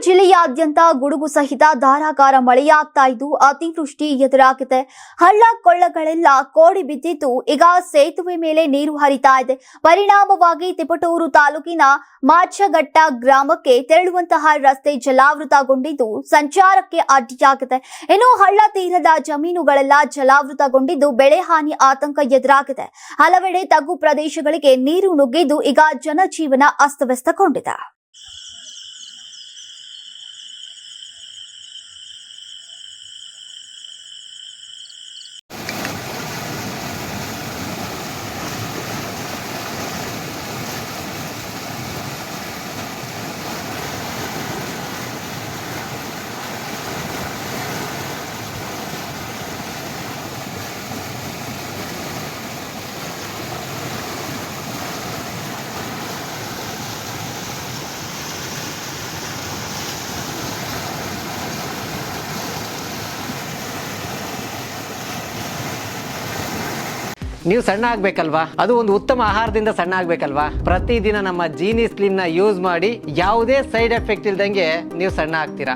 ಜಿಲ್ಲೆಯಾದ್ಯಂತ ಗುಡುಗು ಸಹಿತ ಧಾರಾಕಾರ ಮಳೆಯಾಗ್ತಾ ಇದ್ದು ಅತಿವೃಷ್ಟಿ ಎದುರಾಗಿದೆ. ಹಳ್ಳ ಕೊಳ್ಳಗಳೆಲ್ಲ ಕೋಡಿ ಬಿದ್ದಿದ್ದು ಈಗ ಸೇತುವೆ ಮೇಲೆ ನೀರು ಹರಿತಾ ಇದೆ. ಪರಿಣಾಮವಾಗಿ ತಿಪಟೂರು ತಾಲೂಕಿನ ಮಾಚಘಟ್ಟ ಗ್ರಾಮಕ್ಕೆ ತೆರಳುವಂತಹ ರಸ್ತೆ ಜಲಾವೃತಗೊಂಡಿದ್ದು ಸಂಚಾರಕ್ಕೆ ಅಡ್ಡಿಯಾಗಿದೆ. ಇನ್ನು ಹಳ್ಳ ತೀರದ ಜಮೀನುಗಳೆಲ್ಲ ಜಲಾವೃತಗೊಂಡಿದ್ದು ಬೆಳೆ ಹಾನಿ ಆತಂಕ ಎದುರಾಗಿದೆ. ಹಲವೆಡೆ ತಗ್ಗು ಪ್ರದೇಶಗಳಿಗೆ ನೀರು ನುಗ್ಗಿದ್ದು ಈಗ ಜನಜೀವನ ಅಸ್ತವ್ಯಸ್ತಗೊಂಡಿದೆ. ನೀವು ಸಣ್ಣ ಆಗಬೇಕಲ್ವಾ? ಅದು ಒಂದು ಉತ್ತಮ ಆಹಾರದಿಂದ ಸಣ್ಣ ಆಗಬೇಕಲ್ವಾ? ಪ್ರತಿದಿನ ನಮ್ಮ ಜೀನಿ ಸ್ಲಿಮ್ನ ಯೂಸ್ ಮಾಡಿ ಯಾವುದೇ ಸೈಡ್ ಎಫೆಕ್ಟ್ ಇಲ್ದಂಗೆ ನೀವು ಸಣ್ಣ ಆಗ್ತೀರಾ.